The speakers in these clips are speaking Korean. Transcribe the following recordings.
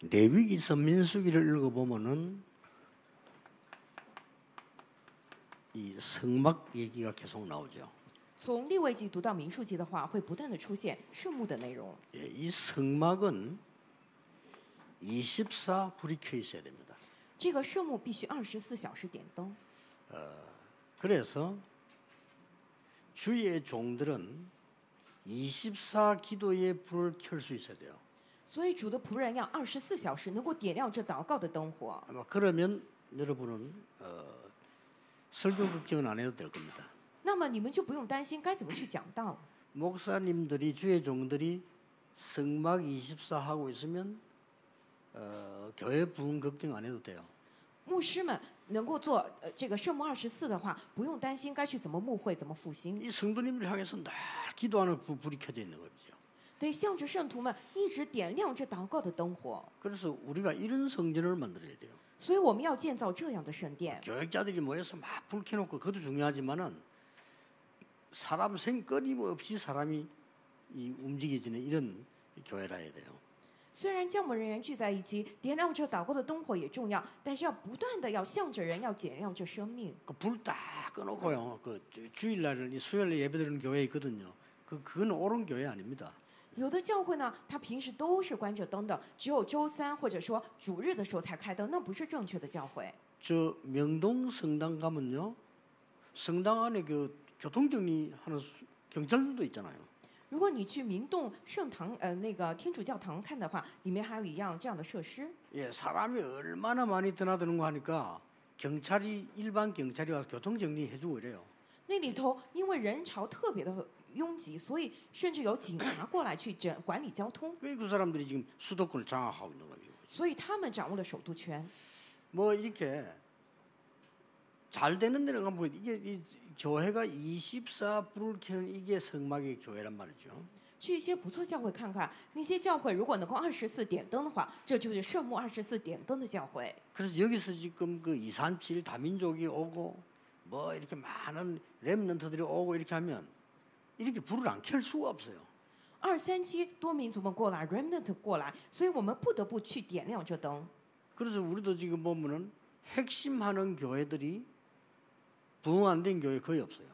레위기서 민수기를 읽어보면은 이 성막 얘기가 계속 나오죠. 从利未记读到民数记的话，会不断的出现圣幕的内容。 예, 이 성막은 24불이 켜 있어야 됩니다. 这个圣幕必须24小时点灯。 그래서 주의 종들은 24기도의 불을 켤 수 있어야 돼요. 所以主的仆人要24小时能够点亮这祷告的灯火。 아마 그러면 여러분은 설교 걱정은 안 해도 될 겁니다. 那么你们就不用担心该怎么去讲道。 목사님들이 주의 종들이 성막 24 하고 있으면 교회 부흥 걱정 안 해도 돼요. 牧师们能够做这个圣幕24的话，不用担心该去怎么牧会、怎么复兴。 이 성도님들 향해서 늘 기도하는 불이 켜져 있는 거죠. 得向着圣徒们一直点亮这祷告的灯火。 그래서 우리가 이런 성전을 만들어야 돼요. 所以我们要建造这样的圣殿。 교역자들이 모여서 막 불 켜놓고 그것도 중요하지만은 사람 생 끊임없이 사람이 움직여지는 이런 교회라 해야 돼요. 虽然教牧人员聚在一起，点亮这祷告的灯火也重要，但是要不断的要向着人，要点亮这生命。 그 불 딱 꺼놓고요. 그 주일날 수요일 예배드리는 교회 있거든요. 그건 옳은 교회 아닙니다. 有的教会呢，他平时都是关着灯的，只有周三或者说主日的时候才开灯，那不是正确的教会。 저 명동 성당 가면요, 성당 안에 그 교통정리하는 경찰들도 있잖아요. 如果你去明洞圣堂那个天主教堂看的话，里面还有一样这样的设施。 예, 사람이 얼마나 많이 드나드는 거 하니까 경찰이 일반 경찰이 와서 교통정리 해주고 이래요. 那里头因为人潮特别的拥挤，所以甚至有警察过来去管理交通。 그 사람들이 지금 수도권을 장악하고 있는 거죠. 所以他们掌握了首都权。 뭐 이렇게 잘 되는 데는 가면 이게 이 교회가 24불을 켜는 이게 성막의 교회란 말이죠. 去一些不错教会看看，那些教会如果能够24点灯的话，这就是圣幕24点灯的教会。 그래서 여기서 지금 그 237 다민족이 오고 뭐 이렇게 많은 렘넌트들이 오고 이렇게 하면 이렇게 불을 안 켤 수가 없어요. 237多民族们过来 ，remnant 过来，所以我们不得不去点亮这灯。 그래서 우리도 지금 보면은 핵심하는 교회들이 부흥 안 된 교회 거의 없어요.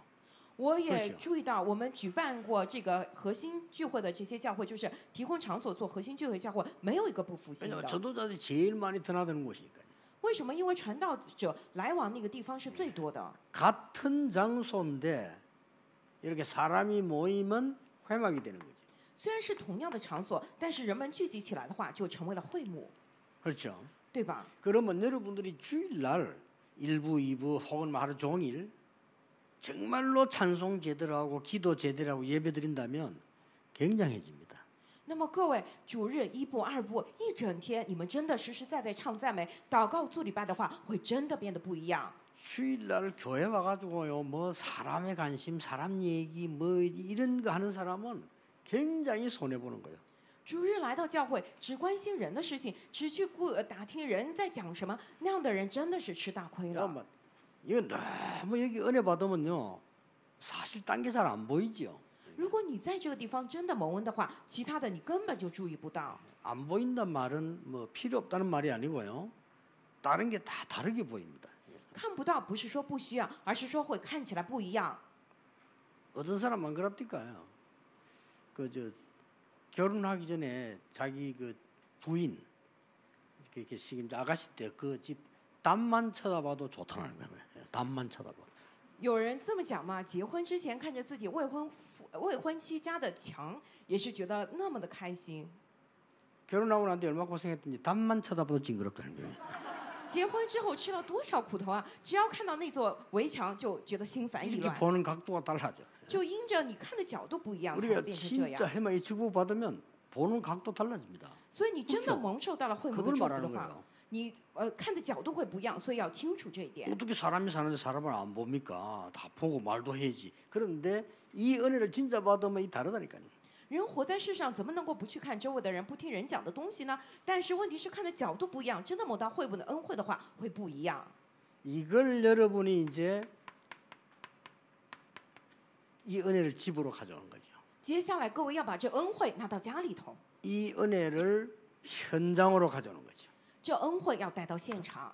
我也注意到，我们举办过这个核心聚会的这些教会，就是提供场所做核心聚会教会，没有一个不复兴 왜냐면 的。 전도자들이 제일 많이 드나드는 곳이니까요. 为什么？因为传道者来往那个地方是最多的。 같은 장소인데 이렇게 사람이 모이면 회막이 되는 거지. 虽然是同样的场所，但是人们聚集起来的话，就成为了会幕， 그렇죠. 对吧？ 그러면 여러분들이 주일날 1부, 2부 혹은 하루 종일 정말로 찬송 제대로 하고 기도 제대로 하고 예배 드린다면 굉장해집니다. 那么各位，主日1部、2部一整天，你们真的实实在在唱赞美、祷告、做礼拜的话，会真的变得不一样。 주일날 교회 와가지고요, 뭐 사람의 관심, 사람 얘기, 뭐 이런 거 하는 사람은 굉장히 손해 보는 거예요. 主日来到教会，只关心人的事情，只去打听人在讲什么，那样的人真的是吃大亏了。 이거 너무 여기 은혜 받으면요, 사실 딴 게 잘 안 보이죠. 如果你在这个地方真的蒙恩的话，其他的你根本就注意不到。 안 보인단 말은 뭐 필요 없다는 말이 아니고요, 다른 게 다 다르게 보입니다. 看不到不是说不需要，而是说会看起来不一样。 어떤 사람 안 그럽니까요? 그저 결혼하기 전에 자기 그 부인 이렇게 지금 아가씨 때 그 집 담만 쳐다봐도 좋다는 거예요. 담만 쳐다봐. 有人这么讲嘛？结婚之前看着自己未婚妻家的墙，也是觉得那么的开心。 결혼하고 난 뒤 얼마나 고생했든지 담만 쳐다봐도 징그럽다는 거예요. 结婚之后吃了多少苦头啊！只要看到那座围墙，就觉得心烦意 이렇게 乱。 보는 각도가 달라져. 就因着你看的角度不一样，才会 우리가 变成这 진짜 样。 해마이 축복 받으면 보는 각도 달라집니다. 所以你真的蒙受到了会幕的 그걸 祝福 말하는 的话 거예요. ，你看的角度会不一样，所以要清楚这一点。 어떻게 사람이 사는데 사람을 안 봅니까? 다 보고 말도 해야지. 그런데 이 은혜를 진짜 받으면 이 다르다니까요. 人活在世上，怎么能够不去看周围的人，不听人讲的东西呢？但是问题是看的角度不一样，真的蒙到会幕的恩惠的话，会不一样。 이걸 여러분이 이제 이 은혜를 집으로 가져오는 거죠. 接下来各位要把这恩惠拿到家里头， 이 은혜를 현장으로 가져오는 거죠. 这恩惠要带到现场，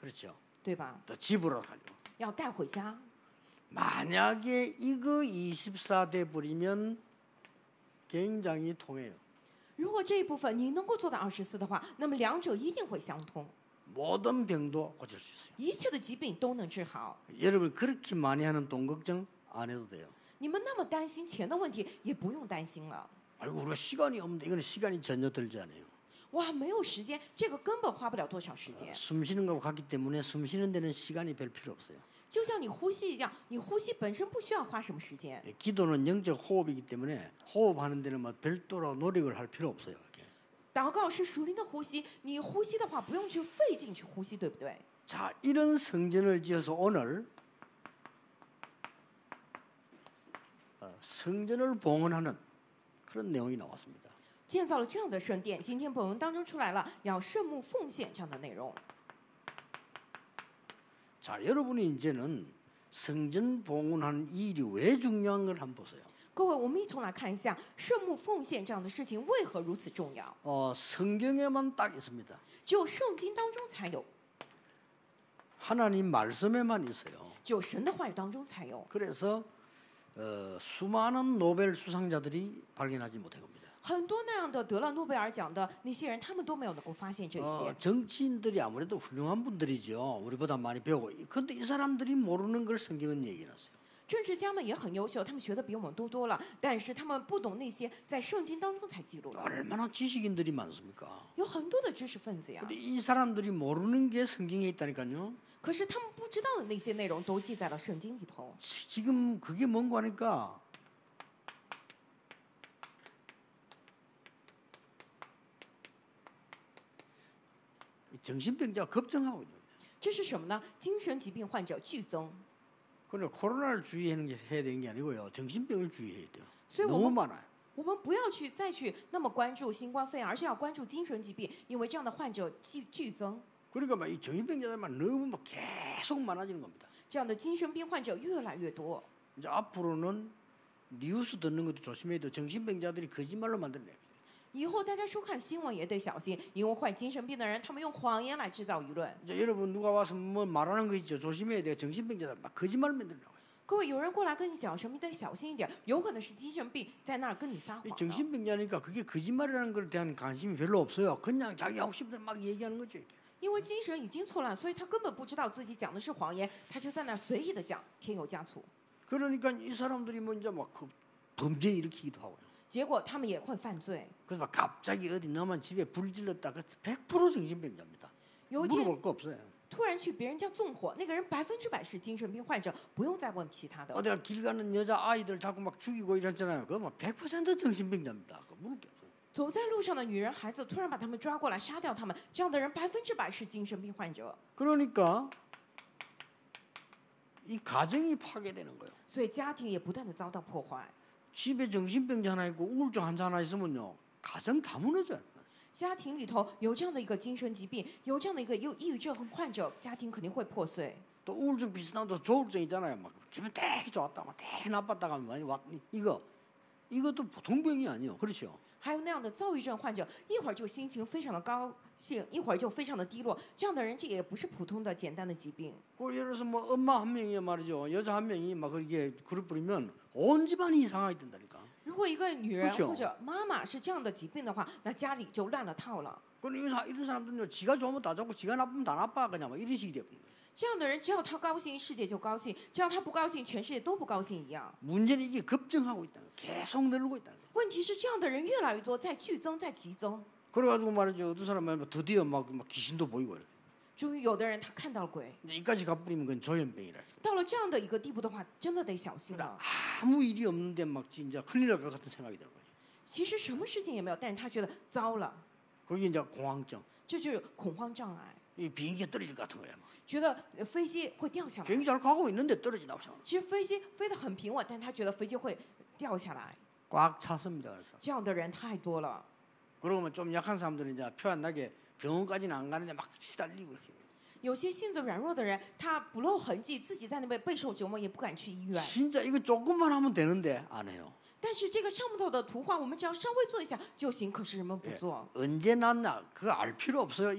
그렇죠. 对吧？ 또 집으로 가져. 要带回家。 만약에 이거 24대 버리면 굉장히 통해요. 如果这一部分你能够做到24的话，那么两者一定会相通， 모든 병도 고칠 수 있어요. 一切的疾病都能治好。 여러분 그렇게 많이 하는 돈 걱정 안 해도 돼요. 你们那么担心钱的问题，也不用担心了。 아이고 우리가 시간이 없는데 이거는 시간이 전혀 들지 않아요. 哇，没有时间，这个根本花不了多少时间。 숨 쉬는 거하고 같기 때문에 숨 쉬는 데는 시간이 별 필요 없어요. 就像你呼吸一样，你呼吸本身不需要花什么时间。 기도는 영적 호흡이기 때문에 호흡하는 데는 뭐 별도로 노력을 할 필요 없어요. 이렇게. 祷告是属灵的呼吸，你呼吸的话不用去费劲去呼吸，对不对？ 자, 이런 성전을 지어서 오늘 성전을 봉헌하는 그런 내용이 나왔습니다. 建造了这样的圣殿，今天本文当中出来了要圣幕奉献这样的内容。 자, 여러분이 이제는 성전 봉헌하는 이 일이 왜 중요한 걸 한번 보세요. 各位，我们一同来看一下圣幕奉献这样的事情为何如此重要？ 성경에만 딱 있습니다. 只有圣经当中才有， 하나님 말씀에만 있어요. 只有神的话语当中才有。 그래서 수많은 노벨 수상자들이 발견하지 못한 겁니다. 很多那样的得了诺贝尔奖的那些人，他们都没有能够发现这些。 정치인들이 아무래도 훌륭한 분들이죠. 우리보다 많이 배우고. 그런데 이 사람들이 모르는 걸 성경은 얘기해놨어요. 政治家们也很优秀，他们学的比我们多了，但是他们不懂那些在圣经当中才记录了。 얼마나 지식인들이 많습니까? 有很多的知识分子呀， 근데 이 사람들이 모르는 게 성경에 있다니까요. 可是他们不知道的那些内容都记在了圣经里头。 지금 그게 뭔가 하니까 정신병자가 걱정하고 있는 거예요. 这是什么呢？精神疾病患者剧增， 그러니까 코로나를 주의하는 게 해야 되는 게 아니고요. 정신병을 주의해야 돼요. 所以我 너무 们 많아요. 我们不要再去那么关注新冠肺炎，而是要关注精神疾病，因为这样的患者剧增， 그러니까 막 이 정신병자들만 너무 막 계속 많아지는 겁니다. 这样的精神病患者越来越多。 이제 앞으로는 뉴스 듣는 것도 조심해야 돼요. 정신병자들이 거짓말로 만들어내요. 以后大家收看新闻也得小心，因为患精神病的人，他们用谎言来制造舆论。 이제 여러분 누가 와서 뭐 말하는 거 있죠. 조심해야 돼요. 정신병자들 막 거짓말 만들려고. 各位，有人过来跟你讲什么，你得小心一点，有可能是精神病在那儿跟你撒谎呢。 정신병자니까 그게 거짓말이라는 것에 대한 관심이 별로 없어요. 그냥 자기 하고 싶은 대로 막 얘기하는 거죠. 이렇게. 因为精神已经错乱，所以他根本不知道自己讲的是谎言，他就在那儿随意的讲，添油加醋。 그러니까 이 사람들이 먼저 막 그 범죄 일으키기도 하고요. 结果他们也会犯罪。 그래서 막 갑자기 어디 너만 집에 불 질렀다. 그 100% 정신병자입니다. 有一天 물어볼 거 없어요. 突然去别人家纵火，那个人100%是精神病患者，不用再问其他的。 어디가 길 가는 여자 아이들 자꾸 막 죽이고 이랬잖아요. 그거 막 100% 정신병자입니다. 그거 물을 게 없어요. 走在路上的女人、孩子突然把他们抓过来杀掉他们，这样的人100%是精神病患者。 그러니까 이 가정이 파괴되는 거예요. 所以家庭也不断的遭到破坏。 집에 정신병자 하나 있고 우울증 환자 하나 있으면요. 가정 다 무너져요. 家庭里头有这样的一个精神疾病，有这样的一个有抑郁症和患者，家庭肯定会破碎。 또 우울증 비슷한 또 조울증 있잖아요. 막 기분 되게 좋았다, 막 되게 나빴다가 많이 왔. 이것도 보통 병이 아니에요. 그렇죠? 还有那样的躁郁症患者，一会儿就心情非常的高兴，一会儿就非常的低落，这样的人这也不是普通的简单的疾病。 그 예를 들어서 뭐 엄마 한 명이 말이죠. 여자 한 명이 막 그렇게 그룹 부리면 온 집안이 이상하게 된다니까. 如果一个女人 그렇죠 或者妈妈是这样的疾病的话，那家里就乱了套了。 그럼 이런 사람들은요. 지가 좋으면 다 좋고 지가 나쁘면 다 나빠 그냥 막 이런 식이 돼버린 거예요. 这样的人，只要他高兴，世界就高兴；只要他不高兴，全世界都不高兴一样。 문제는 이게 급증하고 있다는 거예요. 계속 늘고 있다는 거예요. 问题是，这样的人越来越多，在剧增，在急增。 그래가지고 말이죠. 어떤 사람은 드디어 막 귀신도 보이고 이렇게. 终于有的人他看到鬼， 근데 이까지 가버리면 그건 조현병이라. 到了这样的一个地步的话，真的得小心了。 아무 일이 없는데 막 진짜 큰일 날 것 같은 생각이 드는 거예요. 其实什么事情也没有，但是他觉得糟了， 그게 이제 공황증. 这就是恐慌障碍， 이 비행기가 떨어질 것 같은 거야. 막. 觉得飞机会掉下来。 비행기 잘 가고 있는데 떨어진다고 생각. 其实飞机飞得很平稳，但他觉得飞机会掉下来。 꽉 찼습니다. 그래서. 这样的人太多了。 그러면 좀 약한 사람들은 이제 표 안 나게 병원까지는 안 가는데 막 시달리고 이렇게. 有些性子软弱的人，他不露痕迹，自己在那边备受折磨，也不敢去医院。 진짜 이거 조금만 하면 되는데 안 해요. 但是这个上头的图画，我们只要稍微做一下就行。可是人们不 예, 做， 언제 났나 그거 알 필요 없어요.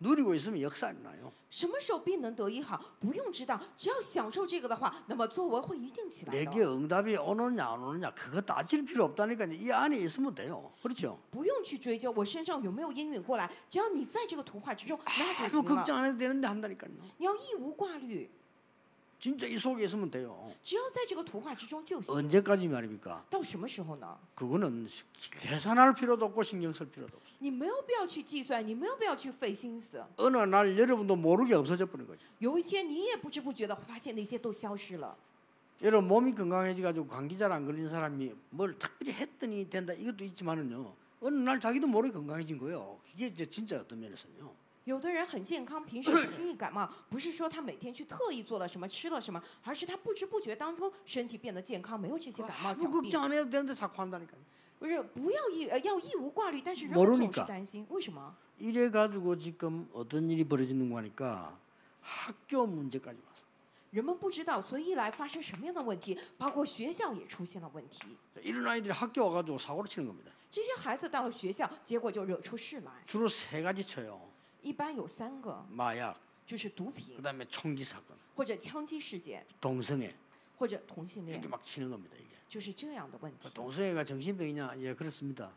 누리고 있으면 역사 일어나요. 什么时候必能得医好，不用知道，只要享受这个的话，那么作为会一定起来 내게 的。 응답이 오느냐 안 오느냐 그거 따질 필요 없다니까. 이 안에 있으면 돼요. 그렇죠? 不用去追究我身上有没有应允过来，只要你在这个图画之中，那就 아무 行了。 걱정 안 해도 되는데 한다니까요. 你要义无挂虑， 진짜 이 속에 있으면 돼요. 只要在这个图画之中就行。 언제까지 말입니까? 到什么时候呢？ 그거는 계산할 필요도 없고 신경 쓸 필요도 없어요. 你没有必要去计算，你没有必要去费心思。 어느 날 여러분도 모르게 없어져 버린 거죠. 有一天你也不知不觉的发现那些都消失了。 여러분 몸이 건강해져가지고 감기 잘 안 걸리는 사람이 뭘 특별히 했더니 된다 이것도 있지만은요. 어느 날 자기도 모르게 건강해진 거예요. 이게 이제 진짜 어떤 면에서는요. 有的人很健康，平时很轻易感冒，不是说他每天去特意做了什么、吃了什么，而是他不知不觉当中身体变得健康，没有这些感冒 아무 小病。 걱정 안 해도 되는데 자꾸 한다니까요. 不是不要要义无挂虑，但是人 모르 们 니까 总是担心，为什么？ 이래 가지고 지금 어떤 일이 벌어지는 거 하니까 학교 문제까지 왔어. 人们不知道，所以一来发生什么样的问题，包括学校也出现了问题。 이런 아이들이 학교 와가지고 사고를 치는 겁니다. 这些孩子到了学校，结果就惹出事来。 주로 세 가지 쳐요. 一般有3个， 마약, 就是毒品 그다음에 총기 사건, 或者枪击事件， 동성애 或者同性恋 이렇게 ， 막 치는 겁니다. 이게 就是这样的问题。 동성애가 정신병이냐? 예, 그렇습니다.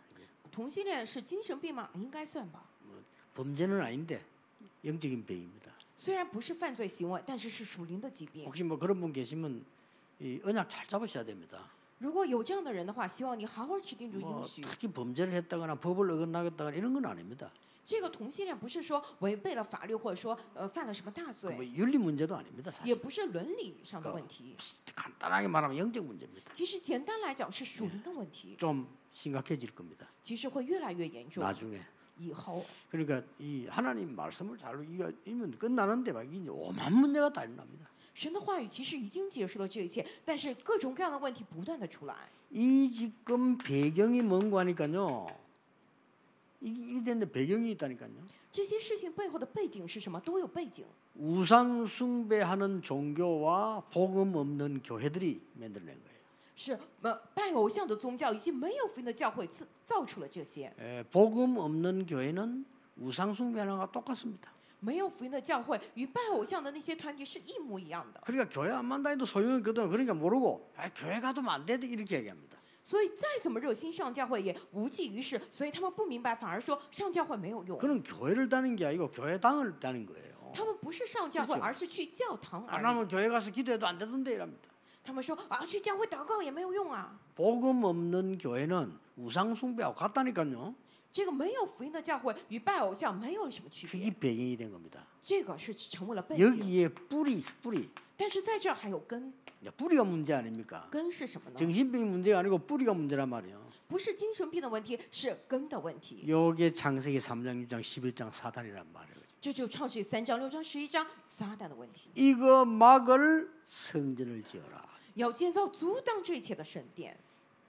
同性恋是精神病吗？应该算吧。 범죄는 아닌데 영적인 병입니다. 虽然不是犯罪行为，但是是属灵的疾病。 혹시 뭐 그런 분 계시면 이 언약 잘 잡으셔야 됩니다. 如果有这样的人的话，希望你好好持定住 뭐 应许。 특히 범죄를 했다거나 법을 어긋나겠다거나 이런 건 아닙니다. 这个同性恋不是说违背了法律，或者说犯了什么大 그 뭐 罪， 윤리 문제도 아닙니다. 也 사실 不是伦理上的问题。 간단하게 말하면 영적 문제입니다. 其实简单来讲是属灵的问题， 좀 심각해질 겁니다. 其实会越来越严重。 나중에. 以后， 그러니까 이 하나님 말씀을 잘 이면 끝나는데 막 이제 오만 문제가 다 일어납니다. 神的话语其实已经结束了这一切，但是各种各样的问题不断的出来。 이 지금 배경이 뭔가 하니까요. 이게 됐는데 배경이 있다니까요. 这些事情背后的背景是什么？都有背景。 우상 숭배하는 종교와 복음 없는 교회들이 만들어낸 거예요. 是拜偶像的宗教以及没有福音的教会造出了这些。 복음 없는 교회는 우상 숭배하는 것과 똑같습니다. 没有福音的教会与拜偶像的那些团体是一模一样的。 그러니까 교회 안 만다해도 소용없거든. 그러니까 모르고 교회 가도 안 돼 이렇게 얘기합니다. 所以再怎么热心上教会也无济于事，所以他们不明白，反而说上教会没有用。 그는 교회를 다닌 게 아니고 교회당을 다닌 거예요. 他们不是上教会， 그렇죠 而是去教堂而 안 已。 하면 교회 가서 기도해도 안 되던데 이랍니다. 他们说啊，去教会祷告也没有用啊。 복음 없는 교회는 우상 숭배하고 같다니까요. 这个没有福音的教会与拜偶像没有什么区 그게 别， 배경이 된 겁니다. 这个是成为了背景。 여기에 뿌리 있어 뿌리. 但是在这儿还有根， 뿌리가 문제 아닙니까? 根是什么呢？ 정신병이 문제가 아니고 뿌리가 문제란 말이에요. 不是精神病的问题，是根的问题。 요게 창세기 3장, 6장, 11장 사단이란 말이에요. 这就创世3章、6章、11章撒旦的问题。 이거 막을 성전을 지어라. 要建造阻挡这一切的圣殿，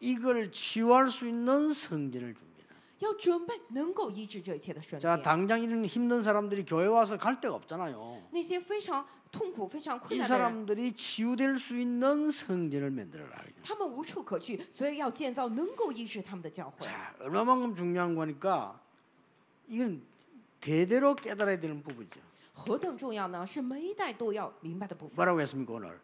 이걸 치유할 수 있는 성전을 줍니다. 要准备能够医治这一切的圣 자, 殿。 당장 이런 힘든 사람들이 교회 와서 갈 데가 없잖아요. 那些非常痛苦、非常 이 困难的人， 사람들이 치유될 수 있는 성전을 만들어라. 他们无处可去，所以要建造能够医治他们的教会。 자, 얼마만큼 중요한 거니까 이건 대대로 깨달아야 되는 부분이죠. 何等重要呢？是每一代都要明白的部分。 뭐라고 했습니까 오늘?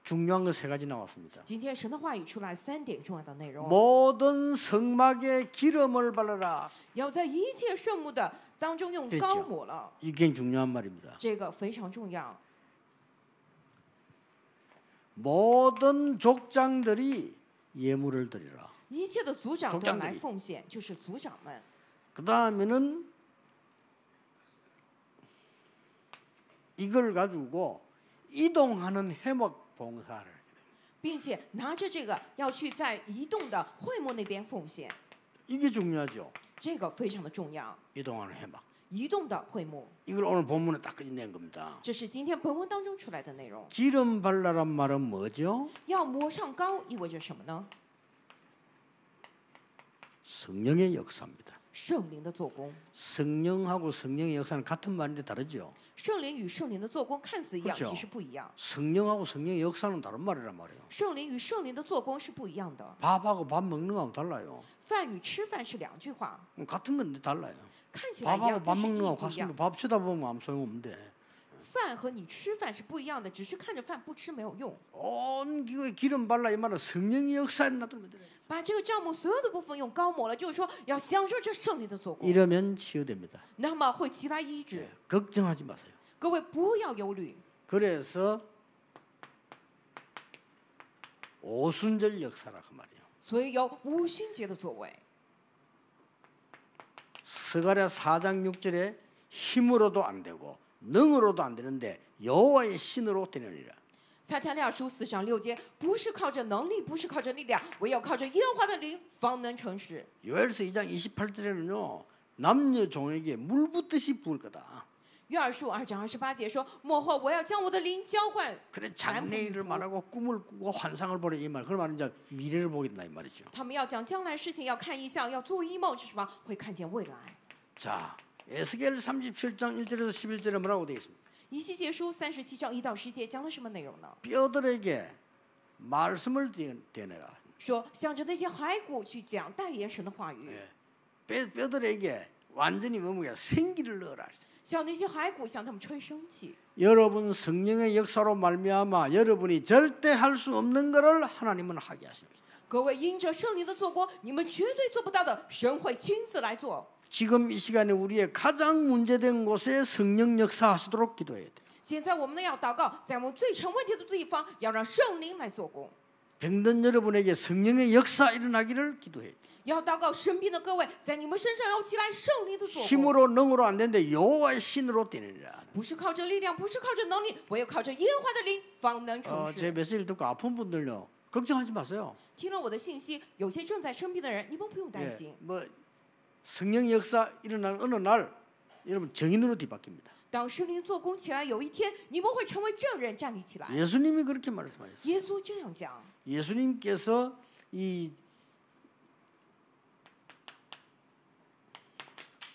중요한 거 세 가지 나왔습니다. 今天神的话语出来3点重要的内容， 모든 성막에 기름을 바르라. 要在一切圣幕的当中用 됐죠 膏抹了， 이게 굉장히 중요한 말입니다. 这个非常重要。 모든 족장들이 예물을 드리라. 一切的族长都要 족장들이 来奉献，就是族长们。 그 다음에는 이걸 가지고 이동하는 해먹 봉사를. 并且拿着这个要去在移动的会幕那边奉献， 이게 중요하죠. 这个非常的重要。 이동하는 해먹. 移动的会幕， 이걸 오늘 본문에 딱 낸 겁니다. 这是今天本文当中出来的内容。 기름 발라란 말은 뭐죠? 要抹上膏意味着什么呢？ 성령의 역사입니다. 圣灵的做工。 성령하고 성령의 역사는 같은 말인데 다르죠. 圣灵与圣灵的做工看似一样， 그렇죠 其实不一样。 성령하고 성령의 역사는 다른 말이란 말이에요. 圣灵与圣灵的做工是不一样的。 밥하고 밥 먹는 거하고 달라요. 饭与吃饭是两句话， 같은 건데 달라요. 看起来一 밥하고 样， 밥 但是意 먹는 义 거하고 不一样 같습니다. 。밥 쳐다보면 아무 소용없는데 饭和你吃饭是不一样的，只是看着饭不吃没有用。 온 기호에 기름 발라 이 말은 성령의 역사에 놔두면 돼요. 把这个帐幕所有的部分用膏抹了，就是说要享受这圣灵的做工， 이러면 치유됩니다. 那么会起来医治。 걱정하지 마세요. 各位不要忧虑。 그래서 오순절 역사라 그 말이에요. 所以有五旬节的作为。 스가랴 4장 6절에 힘으로도 안 되고 능으로도 안 되는데 여호와의 신으로 되느니라. 撒迦利亚书4章6节，不是靠着能力，不是靠着力量，唯要靠着耶和华的灵，方能成事。 요엘서 2장 28절에는요 남녀 종에게 물 붓듯이 부을 거다. 约珥书2章28节说：末后我要将我的灵浇灌。 그래 장래일을 말하고 꿈을 꾸고 환상을 보려 이 말. 그 말은 이제 미래를 보겠다 이 말이죠. 他们要讲将来事情，要看异象，要做异梦，是什么？会看见未来。 자, 에스겔 37장 1절에서 11절에 뭐라고 되어 있습니까? 以西结书37章1到10节讲了什么内容呢？ 뼈들에게 말씀을 대내라. 说向着那些骸骨去讲代言神的话语， 뼈들에게 완전히 뭐야 생기를 넣어라. 向那些骸骨向他们吹生气。 여러분 성령의 역사로 말미암아 여러분이 절대 할 수 없는 것을 하나님은 하게 하십니다. 各位因着圣灵的做工，你们绝对做不到的，神会亲自来做。 지금 이 시간에 우리의 가장 문제된 곳에 성령 역사하시도록 기도해야 돼. 现在我们呢要祷告，在我们最成问题的地方，要让圣灵来做工。 병든 여러분에게 성령의 역사 일어나기를 기도해야 돼. 要祷告生病的各位，在你们身上要起来圣灵的做工， 힘으로 능으로 안 되는데 여호와의 신으로 되느니라. 不是靠着力量，不是靠着能力，唯有靠着耶和华的灵，方能成 제 事。 메시지를 듣고 아픈 분들요 걱정하지 마세요. 听了我的信息，有些正在生病的人，你们不用担心。 뭐 성령 역사 일어나는 어느 날 여러분 정인으로 뒤바뀝니다. 当圣灵做工起来，有一天你们会成为证人，站立起来。 예수님이 그렇게 말씀하셨어요. 耶稣这样讲， 예수님께서 이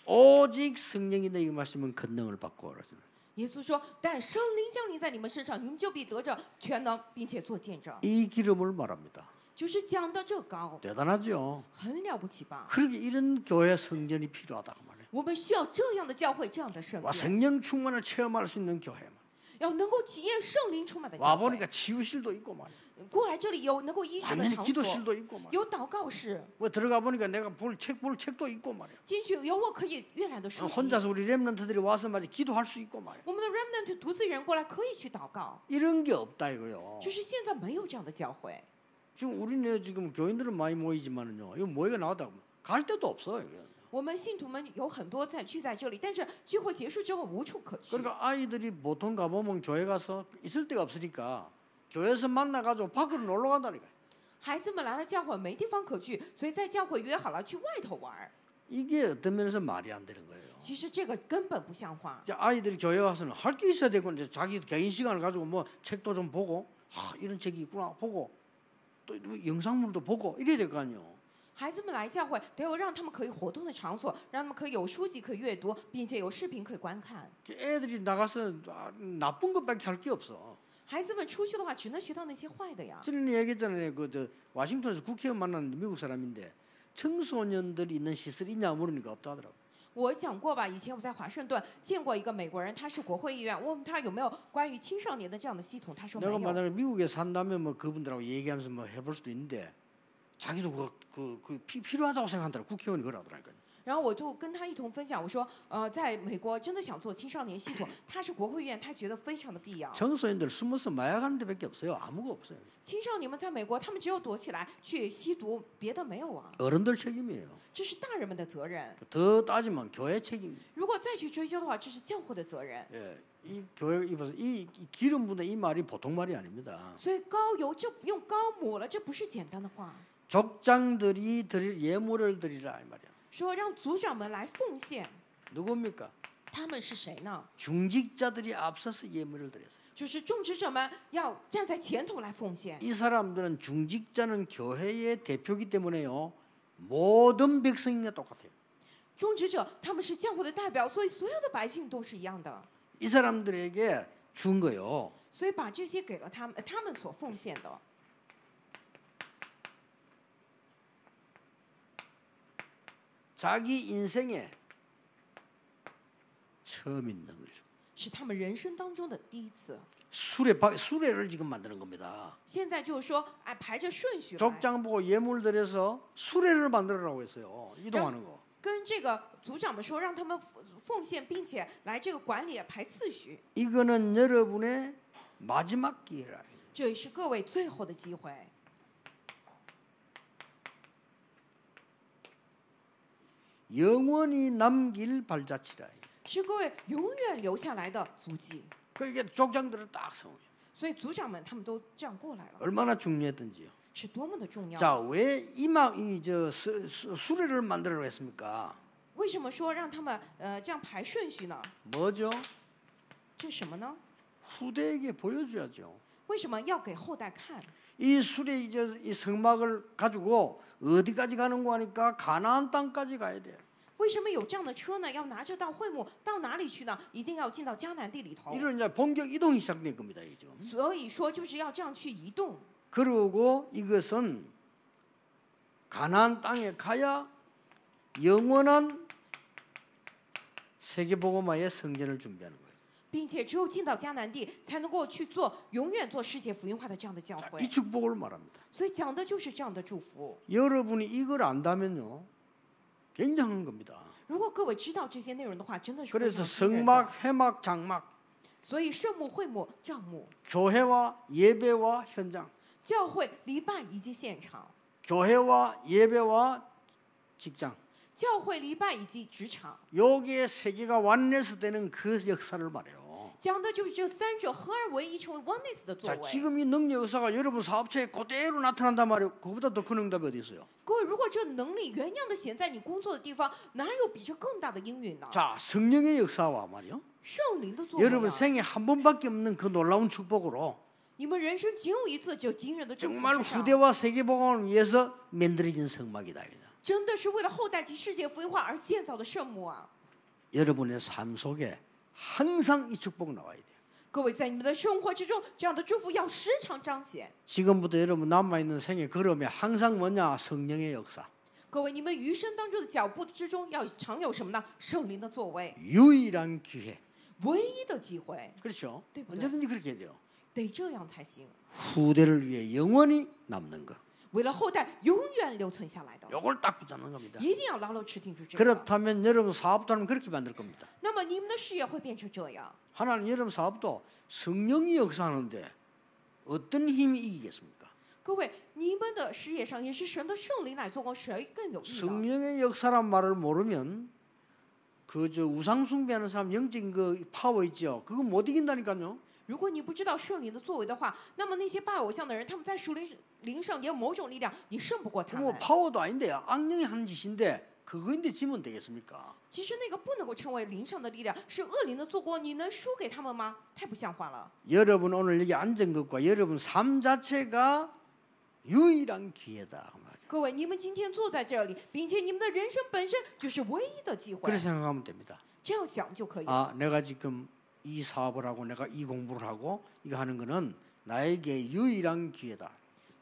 오직 성령이 너희에게 마시면 권능을 받고 그러잖아요. 耶稣说：“但圣灵降临在你们身上，你们就必得着全能，并且做见证。 이 기름을 말합니다. 就是讲的这高， 대단하죠. 很了不起吧？ 그렇게 이런 교회 성전이 필요하다고 말해요. 我们需要这样的教会，这样的圣 와 殿， 성령 충만을 체험할 수 있는 교회만. 要能够体验圣灵充满的 와 教会。 보니까 치유실도 있고 말이에요. 过来这里有能够医治的 완전히 场所， 기도실도 있고 말이에요. 有祷告室， 뭐 들어가 보니까 내가 볼 책도 있고 말이에요. 进去有我可以阅览的书籍。 혼자서 우리 렘넌트들이 와서 말이 기도할 수 있고 말이에요. 我们的 remnant 独自人过来可以去祷告， 이런 게 없다 이거요. 就是现在没有这样的教会。 지금 우리네 지금 교인들은 많이 모이지만은요. 이거 모이가 나왔다 갈 데도 없어요. 이거. 我们信徒们有很多聚在这里，但是聚会结束之后无处可去。 그러니까 아이들이 보통 가보면 교회 가서 있을 데가 없으니까 교회에서 만나가지고 밖으로 놀러 간다니까. 孩子们来了教会没地方可去，所以在教会约好了去外头玩。 이게 어떤 면에서 말이 안 되는 거예요. 其实这个根本不像话。 이제 아이들이 교회 와서는 할 게 있어야 되고 이제 자기 개인 시간을 가지고 뭐 책도 좀 보고 이런 책이 있구나 보고 또 영상물도 보고 이래야 될 거 아니에요. 孩子们来教会得有让他们可以活动的场所，让他们可以有书籍可以阅读，并且有视频可以观看。 애들이 나가서 나쁜 것밖에 할 게 없어. 孩子们出去的话，只能学到那些坏的呀。 저는 얘기했잖아요. 그 와싱턴에서 국회의원 만난 미국 사람인데 청소년들이 있는 시설이 있냐 물으니까 없다 하더라고. 我讲过吧，以前我在华盛顿见过一个美国人，他是国会议员，我问他有没有关于青少年的这样的系统，他说没 내가 有。 만약에 미국에 산다면 뭐 그분들하고 얘기하면서 뭐 해볼 수도 있는데 자기도 필요하다고 생각한다고 국회의원이 그러더라니까요. 然后我就跟他一同分享，我说，在美国真的想做青少年系统，他是国会议员，他觉得非常的必要。 청소년들 숨어서 마약하는 데밖에 없어요. 아무거 없어요. 青少年们在美国，他们只有躲起来去吸毒，别的没有啊。 어른들 책임이에요. 这是大人们的责任。 더 따지면 교회 책임. 如果再去追究的话，这是教会的责任。 예, 이 교회 이 기름 부는 이 말이 보통 말이 아닙니다. 所以膏油这用膏抹了，这不是简单的话。 족장들이 드릴 예물을 드리라 이 말이야. 说让族长们来奉献， 누굽니까? 他们是谁呢？ 중직자들이 앞서서 예물을 드렸어요. 就是种植者们要站在前头来奉献。 이 사람들은 중직자는 교회의 대표이기 때문에요. 모든 백성과 똑같아요. 种植者他们是教会的代表，所以所有的百姓都是一样的， 이 사람들에게 준 거요. 所以把这些给了他们，他们所奉献的， 자기 인생에 처음 있는 거죠. 是他们人生当中的第一次。 수레를 지금 만드는 겁니다. 现在就是说，哎，排着顺序来， 족장 보고 예물들에서 수레를 만들어라고 했어요. 이동하는 거. 跟这个族长们说，让他们奉献，并且来这个管理排次序。 이거는 여러분의 마지막 기회라. 这也是各位最后的机会， 영원히 남길 발자취라. 是各位永远留下来的足迹。 그게 족장들을 딱 세워요. 所以族长们他们都这样过来了， 얼마나 중요했던지요. 是多么的重要。 자, 왜 수레를 만들어라고 했습니까? 为什么说让他们这样排顺序呢？ 뭐죠? 这是什么呢？ 후대에게 보여줘야죠. 为什么要给后代看？ 이 수레 이 성막을 가지고 어디까지 가는 거 하니까 가나안 땅까지 가야 돼요. 为什么有这样的车呢？要拿着到会幕，到哪里去呢？一定要进到迦南地里头。 이런 이제 본격 이동이 시작된 겁니다, 이죠. 所以说，就是要这样去移动。 그리고 이것은 가나안 땅에 가야 영원한 세계복음화의 성전을 준비하는 거예요. 并且只有进到迦南地，才能够去做永远做世界福音化的这样的教 자, 会 이 。 축복을 말합니다. 所以讲的就是这样的祝福。 여러분이 이걸 안다면요, 굉장한 겁니다. 如果各位知道这些内容的话，真的是非 그래서 常惊人的。 성막, 회막, 장막, 所以圣幕、会幕、帐幕、 교회와 예배와 현장, 教会、礼拜以及现场， 교회와 예배와 직장, 教会、礼拜以及职场， 여기에 세 개가 완내스되는 그 역사를 말해요. 讲的就是这三者合而为一，成为 oneness 的作 자, 为。 지금 이 능력 역사가 여러분 사업체에 그대로 나타난단 말이에요. 그보다 더 큰 응답이 어디 있어요? 各位，如果这能力原样的显在你工作的地方，哪有比这更大的应允呢？ 자, 성령의 역사와 말이요. 圣灵的作为、 여러분 啊， 생에 한 번밖에 없는 그 놀라운 축복으로 你们人生仅有一次，就惊人的祝福 정말 之上， 후대와 세계복음을 위해서 만들어진 성막이다. 真的是为了后代及世界福音化而建造的圣幕啊！ 여러분의 삶 속에 항상 이 축복 나와야 돼요. 各位，在你们的生活之中，这样的祝福要时常彰显。 지금부터 여러분 남아있는 생의 걸음에 항상 뭐냐? 성령의 역사. 各位，你们余生当中的脚步之中要常有什么呢？圣灵的作为， 유일한 기회. 唯一的机会， 그렇죠? 네, 언제든지 그렇게 해야 돼요. 得这样才行。 후대를 위해 영원히 남는 거. 为了后代永远留存下来的， 요걸 딱 붙잡는 겁니다. 一定要牢牢持定住这个。 그렇다면 여러분 사업도 하면 그렇게 만들 겁니다. 那么你们的事业会变成这样。 하나님 여러분 사업도 성령이 역사하는데 어떤 힘이 이기겠습니까? 各位，你们的事业上也是神的圣灵来做工，谁更有益呢？ 성령의 역사란 말을 모르면 그저 우상 숭배하는 사람 영적인 그 파워 있죠. 그거 못 이긴다니까요. 如果你不知道圣灵的作为的话，那么那些拜偶像的人，他们在属灵上也有某种力量，你胜不过他 뭐 们。 파워도 아닌데 악령이 하는 짓인데 그거인데 지면 되겠습니까? 其实那个不能够称为灵上的力量，是恶灵的做工，你能输给他们吗？太不像话了。 여러분 오늘 여기 앉은 것과 여러분 삶 자체가 유일한 기회다. 各位，你们今天坐在这里，并且你们的人生本身就是唯一的机会 그렇게 ， 생각하면 됩니다. 这样想就可以了。 아, 내가 지금 이 사업을 하고 내가 이 공부를 하고 이거 하는 거는 나에게 유일한 기회다.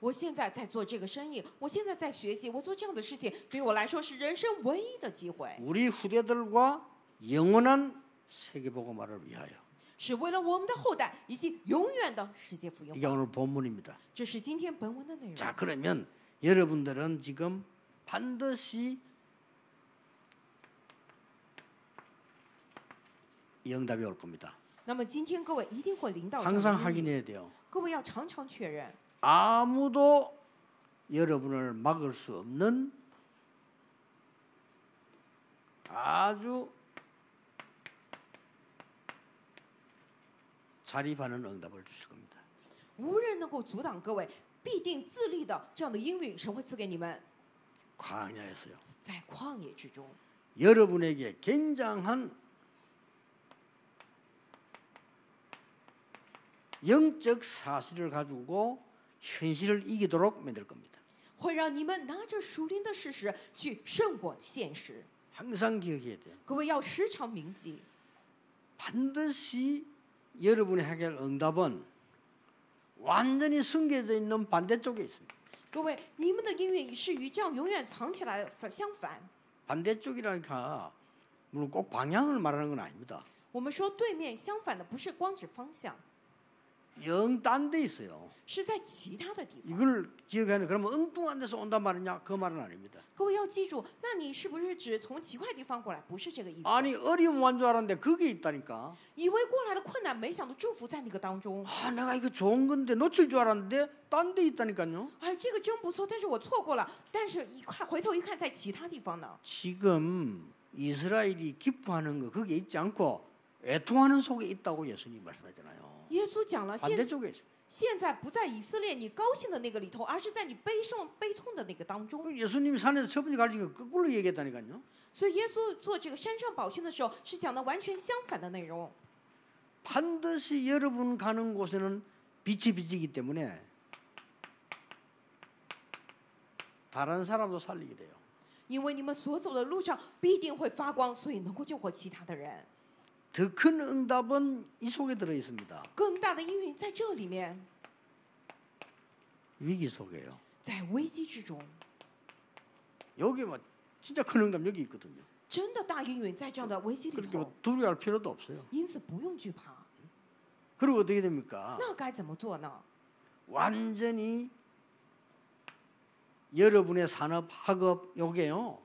我现在在做这个生意，我现在在学习，我做这样的事情，对我来说是人生唯一的机会， 우리 후대들과 영원한 세계복음화를 위하여. 是为了我们的后代以及永远的世界福音 이게 化。 오늘 본문입니다. 这是今天本文的内容。 자, 그러면 여러분들은 지금 반드시 응답이 올 겁니다. 那么今天各位一定会领导。 항상 확인해야 돼요. 各位要常常确认， 아무도 여러분을 막을 수 없는 아주 자립하는 응답을 주실 겁니다. 无人能够阻挡各位，必定自立的这样的应允，神会赐给你们。 광야에서요. 在旷野之中， 여러분에게 굉장한 영적 사실을 가지고 현실을 이기도록 만들 겁니다. 会让你们拿着属灵的事实去胜过现实。 항상 기억해야 돼요. 各位要时常铭记， 반드시 여러분이 하게 할 응답은 완전히 숨겨져 있는 반대쪽에 있습니다. 各位你们的应允是与这样永远藏起来相反。 반대쪽이라니까 물론 꼭 방향을 말하는 건 아닙니다. 我们说对面相反的不是光指方向， 영 딴 데 있어요. 是在其他的地方。 이걸 기억하는 그러면 엉뚱한 데서 온단 말이냐 그 말은 아닙니다. 各位要记住，那你是不是指从奇怪地方过来？不是这个意思。 아니 어려움 완 줄 알았는데 그게 있다니까. 以为过来的困难，没想到祝福在那个当中。 아 내가 이거 좋은 건데 놓칠 줄 알았는데 딴 데 있다니까요. 哎，这个真不错，但是我错过了。但是一看回头一看，在其他地方呢。 지금 이스라엘이 기뻐하는 거 거기에 있지 않고 애통하는 속에 있다고 예수님 말씀하잖아요. 耶稣讲了， 반대쪽에 있어요. 现在不在以色列你高兴的那个里头，而是在你悲伤、悲痛的那个当中。 예수님이 산에서 첫 번째 가르친 거 거꾸로 얘기했다니까요. 所以耶稣做这个山上宝训的时候，是讲的完全相反的内容。 반드시 여러분 가는 곳에는 빛이 비치기 때문에 다른 사람도 살리게 돼요. 因为你们所走的路上必定会发光，所以能够救活其他的人。 더 큰 응답은 이 속에 들어 있습니다. 更大的应允在这里面， 위기 속에요. 在危机之中， 여기 뭐 진짜 큰 응답 여기 있거든요. 真的大应允在这样的危机里 그렇게 头， 뭐 두려워할 필요도 없어요. 因此不用惧怕。 그리고 어떻게 됩니까? 那该怎么做呢？ 완전히 여러분의 산업, 학업 요게요.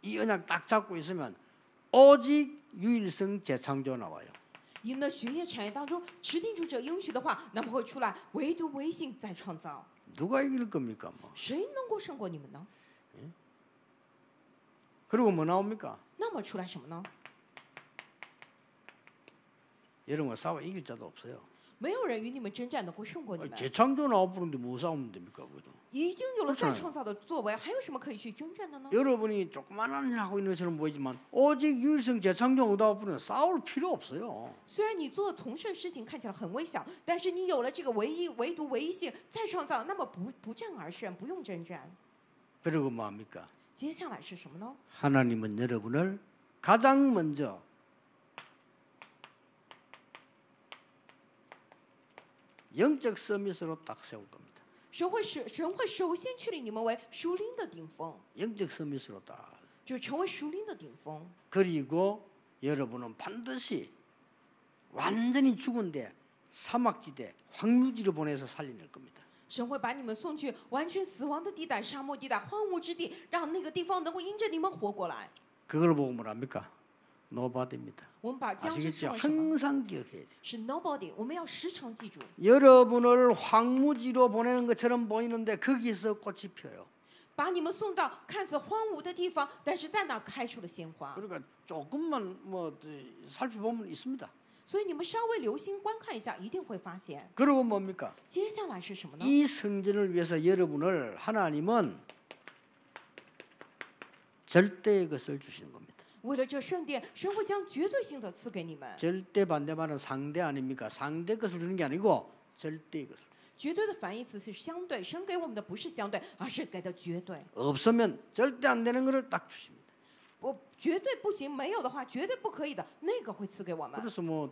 이 언약 딱 잡고 있으면 오직 유일성 재창조 나와요. 你们的学业产业当中持定住这应许的话，那么会出来唯独唯信再创造。 누가 이길 겁니까? 뭐. 谁能够胜过你们呢？ 그리고 뭐 나옵니까? 那么出来什么呢？ 여러분과 싸워 이길 자도 없어요. 没有人与你们征战能够胜过你们。 재창조 나와버렸는데 뭐 싸우면 됩니까? 그래도. 已经有了再创造的作为，还有什么可以去征战的呢？ 여러분이 조그만한 일 하고 있는 것처럼 보이지만 오직 유일성 재창조 오다버리면 싸울 필요 없어요. 虽然你做同事的事情看起来很微小，但是你有了这个唯独唯一性再创造，那么不战而胜，不用征战。 그리고 뭐합니까? 接下来是什么呢？ 하나님은 여러분을 가장 먼저 영적 서밋으로 딱 세울 겁니다. 神会首先确立你们为属灵的顶峰， 영적 서밋으로 딱. 就成为属灵的顶峰。 그리고 여러분은 반드시 완전히 죽은데 사막지대 황무지로 보내서 살려낼 겁니다. 神会把你们送去完全死亡的地带、沙漠地带、荒芜之地，让那个地方能够因着你们活过来。 그걸 보고 뭐랍니까? 노바디입니다. 我们把将之视 아시겠죠? 为什么？ 항상 기억해야 돼요. 是 nobody，我们要时常记住。 여러분을 황무지로 보내는 것처럼 보이는데 거기서 꽃이 펴요. 把你们送到看似荒芜的地方，但是在那儿开出了鲜花。 그러니까 조금만 뭐 살펴보면 있습니다. 所以你们稍微留心观看一下，一定会发现。 그리고 뭡니까? 接下来是什么呢？ 이 성전을 위해서 여러분을 하나님은 절대의 것을 주시는 겁니다. 为了这圣殿，神会将绝对性的赐给你们。 절대 반대말은 상대 아닙니까? 상대 것을 주는 게 아니고 절대의 것을. 绝对的反义词是相对，神给我们的不是相对，而是给的绝对。 없으면 절대 안 되는 것을 딱 주십니다. 我绝对不行，没有的话绝对不可以的，那个会赐给我们。 그래서 뭐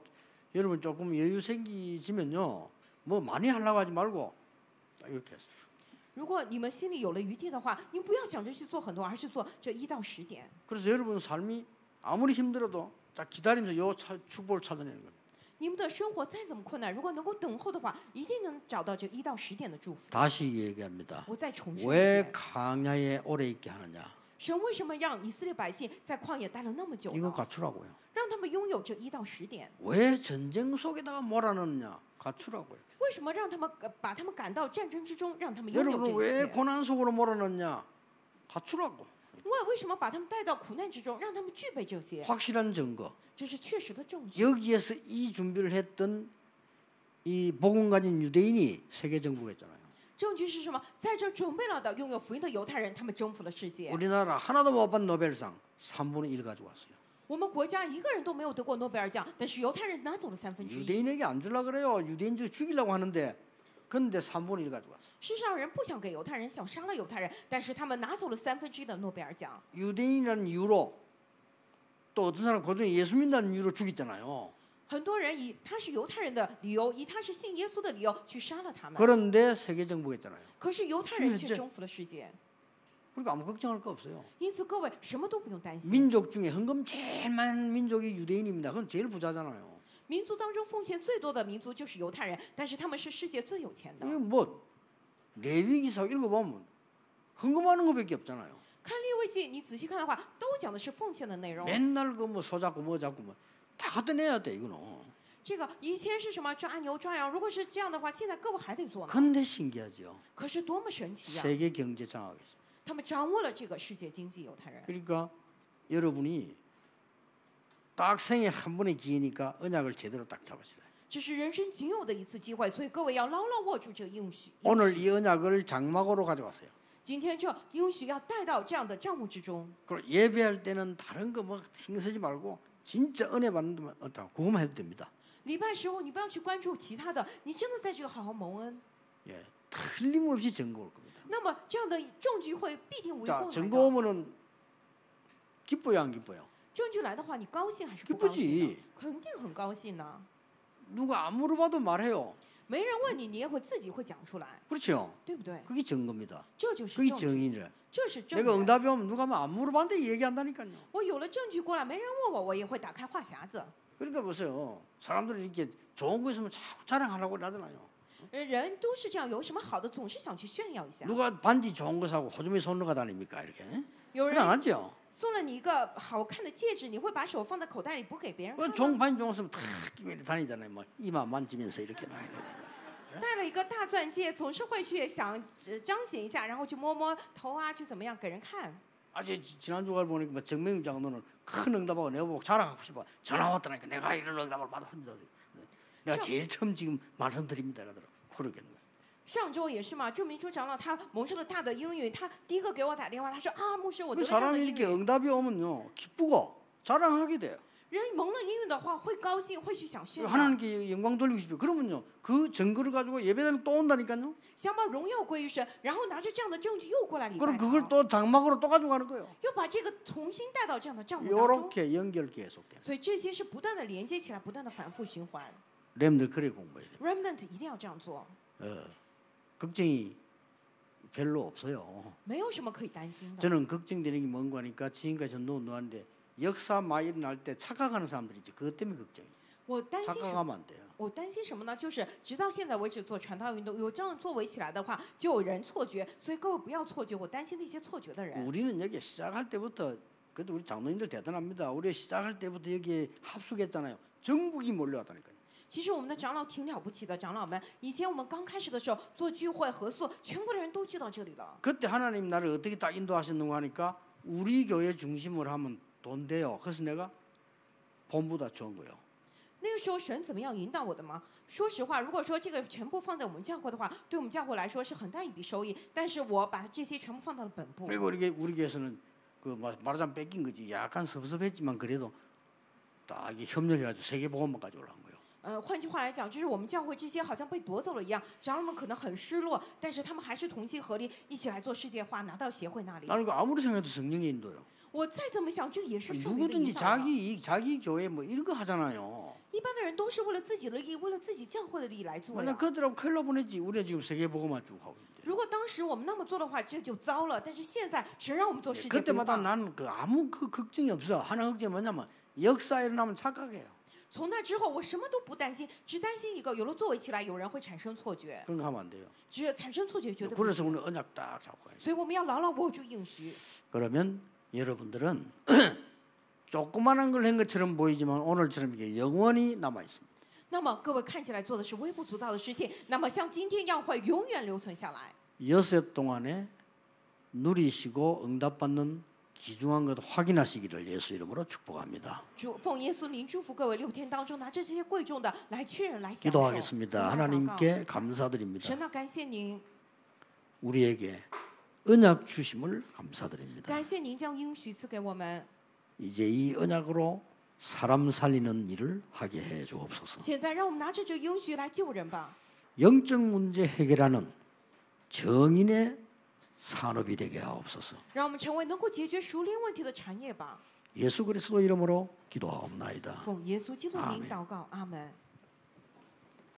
여러분 조금 여유 생기시면요, 뭐 많이 하려고 하지 말고 딱 이렇게 했어요. 如果你们心里有了余地的话，你不要想着去做很多，而是做这1到10点。 그래서 여러분 삶이 아무리 힘들어도 딱 기다리면서 요 축복을 찾아내는 거예요. 你们的生活再怎么困难，如果能够等候的话，一定能找到这1到10点的祝福。 다시 얘기합니다. 我再重申一 왜 遍， 광야에 오래 있게 하느냐? 神为什么让以色列百姓在旷野待了那么久 이거 呢？ 갖추라고요. 让他们拥有这1到10点。 왜 전쟁 속에다가 몰아넣느냐? 갖추라고요. 为什么让他们把他们赶到战争之中，让他们拥有 여러분 这一 왜 切？ 고난 속으로 몰아넣냐? 갖추라고. 为什么把他们带到苦难之中，让他们具备这些？ 확실한 증거. 这是确实的证据。 여기에서 이 준비를 했던 이 복음 가진 유대인이 세계 정복했잖아요. 证据是什么？在这准备了的拥有福音的犹太人，他们征服了世界。 우리나라 하나도 못 받은 노벨상 3분의 1 가져왔어요. 我们国家一个人都没有得过诺贝尔奖，但是犹太人拿走了1/3。 유대인에게 안 주려고 그래요. 유대인들 죽이려고 하는데 근데 3분의 1 가져왔어요. 世上人不想给犹太人，想杀了犹太人，但是他们拿走了1/3的诺贝尔奖。 유대인이라는 이유로 또 어떤 사람 고종에 예수 믿는다는 이유로 죽였잖아요. 很多人以他是犹太人的理由，以他是信耶稣的理由去杀了他们。 그런데 세계 정복했잖아요. 可是犹太人却征服了世界， 그러니까 아무 걱정할 거 없어요. 因此各位什么都不用担心。 민족 중에 헌금 제일 많은 민족이 유대인입니다. 그건 제일 부자잖아요. 民族当中奉献最多的民族就是犹太人，但是他们是世界最有钱的。 이거 뭐 레위기서 읽어보면 헌금하는 거밖에 없잖아요. 看利未记，你仔细看的话，都讲的是奉献的内容。 맨날 그 뭐 소잡고 뭐 잡고 뭐 다 갖다 내야 돼 이거는. 这个以前是什么抓牛抓羊？如果是这样的话，现在各位还得做呢。 근데 신기하죠. 可是多么神奇呀！ 세계 경제 장악에서. 他们掌握了这个世界经济，犹太人。 그러니까 여러분이 딱 생에 한 번의 기회니까 언약을 제대로 딱 잡으시라. 这是人生仅有的一次机会，所以各位要牢牢握住这个应许。 오늘 이 언약을 장막으로 가져왔어요. 今天这应许要带到这样的账目之中。 그리고 예배할 때는 다른 거 뭐 신경 쓰지 말고 진짜 은혜 받는 데만 어떤 그것만 해도 됩니다. 礼拜时候你不要去关注其他的，你真的在这个好好蒙恩。 예, 틀림없이 증거 올 겁니다. 那么这样的证据会必定无 자, 过来 증거 的。 오면은 기뻐요, 안 기뻐요? 证据来的话，你高兴还是不高兴 기쁘지 呢？肯定很高兴呢。 누가 안 물어봐도 말해요. 没人问你，你也会自己会讲出来， 그렇죠? 对不对？ 그게 증거입니다. 这就是 그게 证据， 증인이래. 这是证 내가 据。 응답이 오면 누가 뭐 안 물어봤는데 얘기한다니까요. 我有了证据过来，没人问我，我也会打开话匣子。 그러니까 보세요. 사람들이 이렇게 좋은 거 있으면 자꾸 자랑하려고 하잖아요. 人都是这样，有什么好的总是想去炫耀一下。 누가 반지 좋은 거 사고 호주머니 손넣어 다닙니까 이렇게? 有 그냥 안 人 하죠. 送了你一个好看的戒指，你会把手放在口袋里不给别人 그 看 좋은 吗？ 반지 좋은 거 쓰면 탁 끼고 이렇게 다니잖아요. 뭐 이마 만지면서 이렇게 다니고. 戴了一个大钻戒，总是会去想彰显一下，然后去摸摸头啊，去怎么样给人看。 아주 지난 주간 보니까 뭐 정명윤 장로는 큰 응답하고 내가 보고 자랑하고 싶어 전화 왔다니까 내가 이런 응답을 받았습니다. 내가 제일 처음 지금 말씀드립니다. 이러더라고. 그러겠네. 上周也是嘛，郑明珠长老他蒙受了大的应允，他第一个给我打电话，他说啊，牧师，我得 그 了这样的 사람이 应 이렇게 允。 응답이 오면요 기쁘고 자랑하게 돼요. 人蒙了应允的话，会高兴，会去想炫耀， 하나님께 영광 돌리고 싶어요. 그러면요 그 증거를 가지고 예배되면 또 온다니까요. 想把荣耀归于神，然后拿着这样的证据又过来礼拜 그럼 他， 그걸 또 장막으로 또 가져가는 거예요. 又把这个重新带到这样的账目当中。 이렇게 연결 계속돼요. 所以这些是不断的连接起来，不断的反复循环。 렘들 그래 공부해야 돼요. Remnant 一定要这样做， 걱정이 별로 없어요. 没有什么可以担心的。 저는 걱정되는 게 뭔가 하니까 지금까지 전도 운동하는데 역사 막 일어날 때 착각하는 사람들이 있죠. 그것 때문에 걱정이에요. 我担心什么？ 착각하면 안 돼요. 我担心什么呢？就是直到现在为止做传道运动，有这样作为起来的话，就有人错觉，所以各位不要错觉。我担心那些错觉的人。 우리는 여기 시작할 때부터 그래도 우리 장로님들 대단합니다. 우리 시작할 때부터 여기 합숙했잖아요. 전국이 몰려왔다니까요. 其实我们的长老挺了不起的，长老们，以前我们刚开始的时候做聚会合宿，全国的人都聚到这里了。 그때 하나님 나를 어떻게 딱 인도하셨는가 하니까 우리 교회 중심으로 하면 돈 돼요. 그래서 내가 본보다 좋은 거예요. 那个时候神怎么样引导我的吗？说实话，如果说这个全部放在我们教会的话，对我们教会来说是很大一笔收益。但是我把这些全部放到了本部。 그리고 우리 교회에서는 그 말하자면 뺏긴 거지. 약간 섭섭했지만 그래도 딱 이게 협력해가지고 세계 복음만까지 올라온 거예요. 换句话来讲，就是我们教会这些好像被夺走了一样，长老们可能很失落，但是他们还是同心合力，一起来做世界化，拿到协会那里。 나는 그 아무리 생각해도 성령의 인도요. 我再怎么想，这个也是圣灵的 누구든지 引导啊。 자기 이익, 자기 교회 뭐 이런 거 하잖아요. 一般的人都是为了自己的利益，为了自己教会的利益来做 만약 呀。 그들하고 큰일 날 뻔했지. 우리가 지금 세계 복음만 쭉 하고 있는데. 如果当时我们那么做的话，这就糟了。但是现在神让我们做世界规 그때마다 划， 나는 그 아무 그 걱정이 없어. 하나 걱정이 뭐냐면 역사 일어나면 착각해요. 从那之后我什么都不担心，只担心一个，有了作为起来，有人会产生错觉， 그런 거 하면 안 돼요. 只产生错觉绝对不 그래서 行。 오늘 언약 딱 잡고 가요. 所以我们要牢牢握住应许。 그러면 여러분들은 조그만한 걸 한 것처럼 보이지만 오늘처럼 이게 영원히 남아 있습니다. 那么各位看起来做的是微不足道的事情，那么像今天一样会永远留存下来。 여섯 동안에 누리시고 응답받는 귀중한 것 확인하시기를 예수 이름으로 축복합니다. 主奉耶稣名祝福各位6天当中拿着这些贵重的来确认来享受。 기도하겠습니다. 하나님께 감사드립니다. 神啊，感谢您， 우리에게 언약 주심을 감사드립니다. 感谢您将应许赐给我们。 이제 이 언약으로 사람 살리는 일을 하게 해 주옵소서. 现在让我们拿着这个应许来救人吧， 영적 문제 해결하는 정인의 산업이 되게 하옵소서. 让我们成为能够解决属灵问题的产业吧。 예수 그리스도 이름으로 기도하옵나이다. 奉耶稣基督的名 아멘 祷告，阿门。